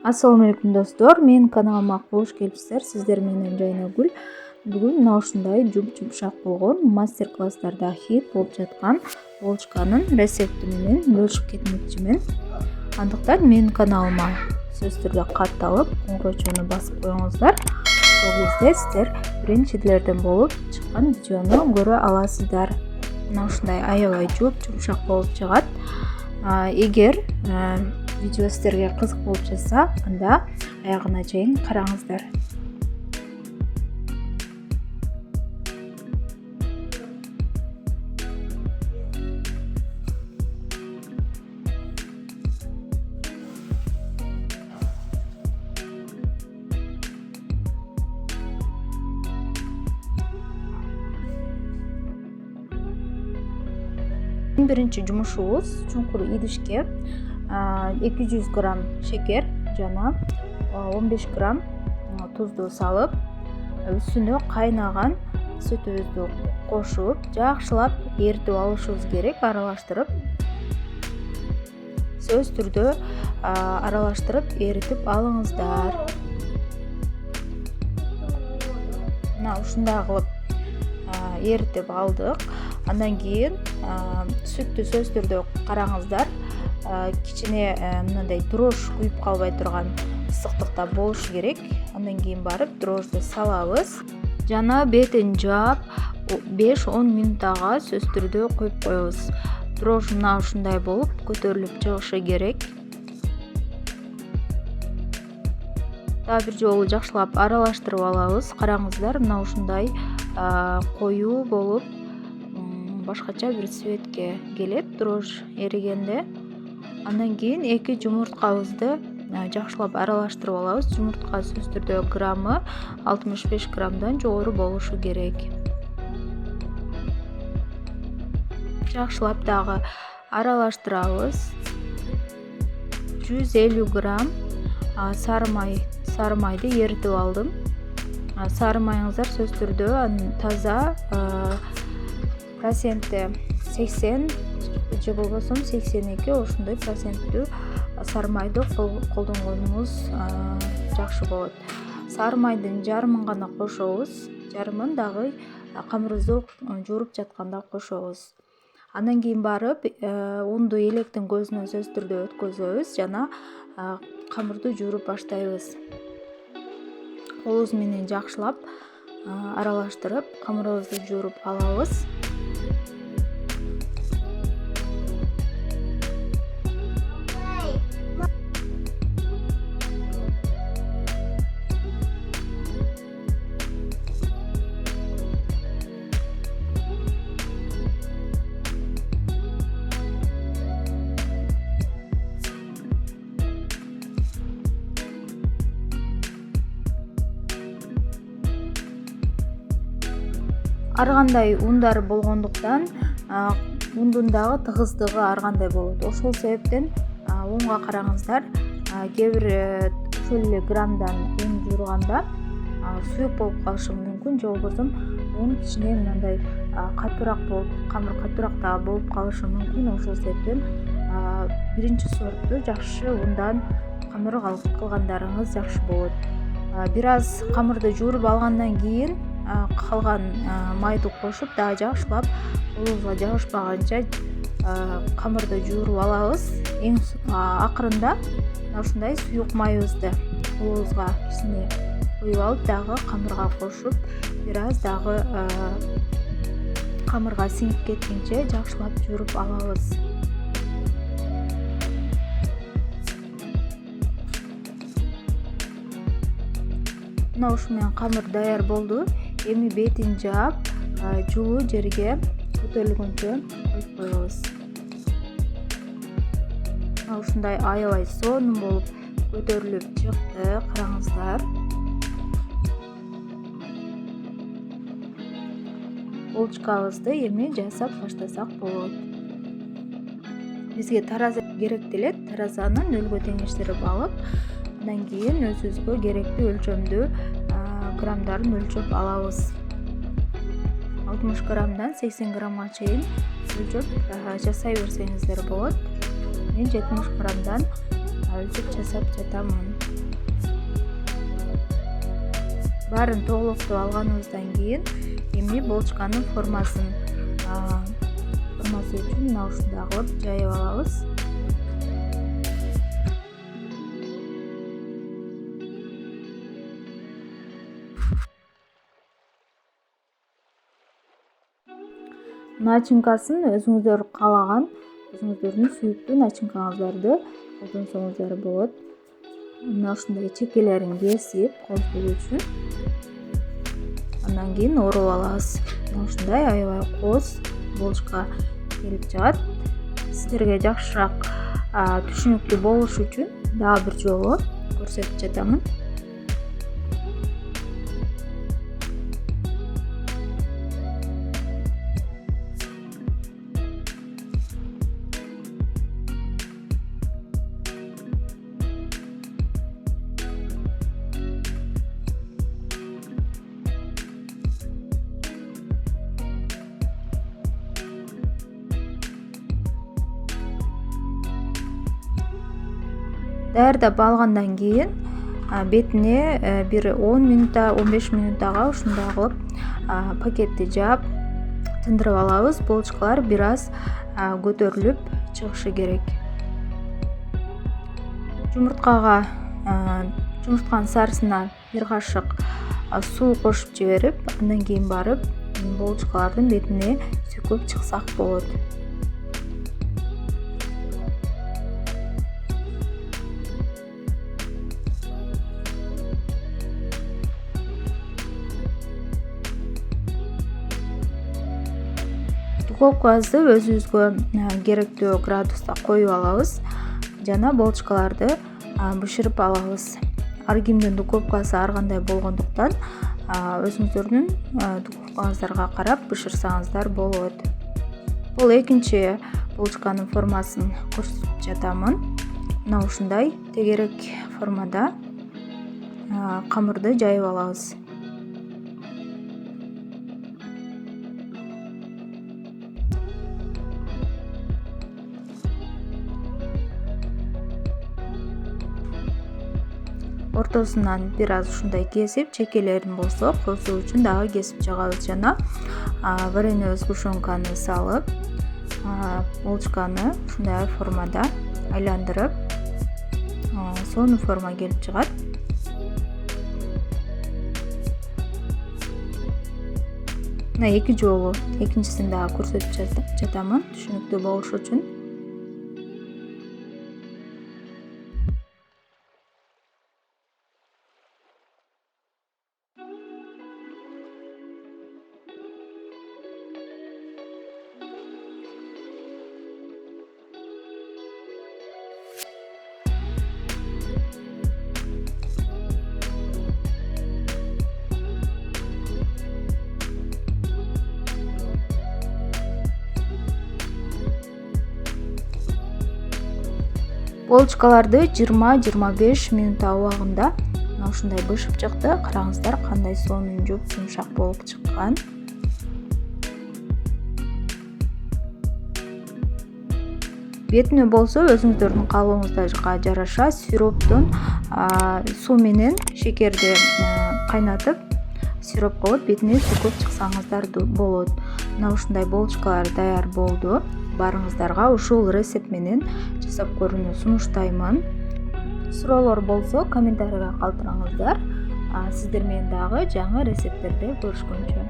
Ассаламу алейкум достор, менин каналыма кош келипсиздер. Сиздер менен Жайнагүл. Бүгүн мына ушундай жумшак болгон мастер класстарда хит болуп жаткан булочканын рецепти менен бөлүшүп кетмекчимин. Андыктан менин каналыма сөзсүз түрдө катталып, коңгурочуну басып коюңуздар. Ошол кезде сиздер биринчилерден болуп чыккан видеону көрө аласыздар. Мына ушундай аябай жумшак болуп чыгат. Эгер видео сиздерге кызык болуп жатса, анда аягына чейин караңыздар. Биринчи жумушубуз чуңкур идишке 200 грамм шекер жана 15 грамм тузду салып, үстүнө кайнаган сүтүбүздү кошуп, жакшылап эритип алышыбыз керек, аралаштырып. Сөзсүз түрдө аралаштырып эритип алыңыздар. Мына ушундай кылып эритип алдык. Андан кийин сүттү сөзсүз түрдө караңыздар. Кичине мындай дрожь күйүп калбай турган ысыктыкта болушу керек. Андан кийин барып дрожьду салабыз жана бетин жаап 5-10 минутага сөзсүз түрдө коюп коебуз. Дрожь мына ушундай болуп көтөрүлүп чыгышы керек. Дагы бир жолу жакшылап аралаштырып алабыз. Караңыздар, мына ушундай коюу болуп башкача бир цветке келет дрожь эригенде. Андан кийин 2 жумурткабызды жакшылап аралаштырып алабыз. Жумуртка сөзсүз түрдө граммы 65 граммдан жогору болушу керек. Жакшылап дагы аралаштырабыз. 150 грамм сары майды эритип алдым. Сары майыңыздар сөзсүз түрдө таза проценти 80 же болбосо 82 ошондой проценттүү сары майды колдонгонуңуз жакшы болот. Сары майдын жарымын гана кошобуз. Жарымын дагы камырыбызды жууруп жатканда кошобуз. Андан кийин барып унду электин көзүнөн сөзсүз түрдө өткөзөбүз жана камырды жууруп баштайбыз. Колубуз менен жакшылап аралаштырып камырыбызды жууруп алабыз. Ар кандай ундар болгондуктан ундун дагы тыгыздыгы ар кандай болот. Ошол себептен унга караңыздар. Кээ бир ошол эле граммдан ун жуурганда суюк болуп калышы мүмкүн, же болбосо ун кичине мындай катуураак болуп, камыр катуураак дагы болуп калышы мүмкүн. Ошол себептен биринчи сортту жакшы ундан камыр кылгандарыңыз жакшы болот. Бир аз камырды жууруп алгандан кийин калган майды кошуп дагы жакшылап колубузга жабышпаганча камырды жууруп алабыз. Эң акырында ушундай суюк майыбызды колубузга кичине куюп алып дагы камырга кошуп, бир аз дагы камырга сиңип кеткенче жакшылап жууруп алабыз. Мына ушу менен камыр даяр болду. Эми бетин жаап, жылуу жерге көтөрүлгөнчө коюп коебуз. Мына ушундай аябай сонун болуп көтөрүлүп чыкты. Караңыздар. Булочкабызды эми жасап баштасак болот. Бизге тараза керек делет. Таразаны нөлгө теңештирип алып, андан кийин өзүбүзгө керектүү өлчөмдү граммдарын өлчөп алабыз. 60 граммдан 80 граммга чейин өлчөп жасай берсеңиздер болот. Мен 70 граммдан үзүп жасап жатамын. Баарын толуктуу алганыбыздан кийин эми булочканын формасы үчүн мына ушундай кылып жайып алабыз. Начинкасын өзүңүздөр каалаган, өзүңүздөрдүн сүйүктүү начинкаңыздарды колдонсоңуздар болот. Мына ушундай чекелерин кесип коздук үчүн андан кийин оруп алабыз. Мына ушундай аябай кооз булочка келип чыгат. Сиздерге жакшыраак түшүнүктүү болуш үчүн дагы бир жолу көрсөтүп жатамын. Даярдап алгандан кийин бетине бир 10 минутта 15 минуттага ушундай кылып пакетти жаап тындырып алабыз. Булочкалар бир аз көтөрүлүп чыгышы керек. Жумуртканын сарысына бир кашык суу кошуп жиберип, андан кийин барып булочкалардын бетине сүкүп чыксак болот. Духовкабызды өзүбүзгө керектүү градуста коюп алабыз жана булочкаларды бышырып алабыз. Ар кимдин духовкасы ар кандай болгондуктан өзүңүздөрдүн духовкаңыздарга карап бышырсаңыздар болот. Бул экинчи булочканын формасын көрсөтүп жатамын. Мына ушундай тегерек формада камырды жайып алабыз. Ортосунан бир аз ушундай кесип, чекелерин болсо коздук үчүн дагы кесип жагабыз жана варенье сгущенканы салып, булочканы ушундай формада айландырып, сонун форма келип чыгат. Мына эки жолу экинчисин дагы көрсөтүп жатамын түшүнүктүү болуш үчүн. Булочкаларды 20-25 минут убагында мына ушундай бышып чыкты. Караңыздар кандай сонун жумшак болуп чыккан. Бетине болсо өзүңүздөрдүн каалооңуздарга жараша сироптон суу менен шекерди кайнатып, сироп кылып бетине сүкүп чыксаңыздар болот. Мына ушундай булочкалар даяр болду. Баарыңыздарга ушул рецепт менен жасап көрүүнү сунуштаймын. Суроолор болсо комментарийге калтырыңыздар. Сиздер менен дагы жаңы рецепттерде көрүшкөнчө.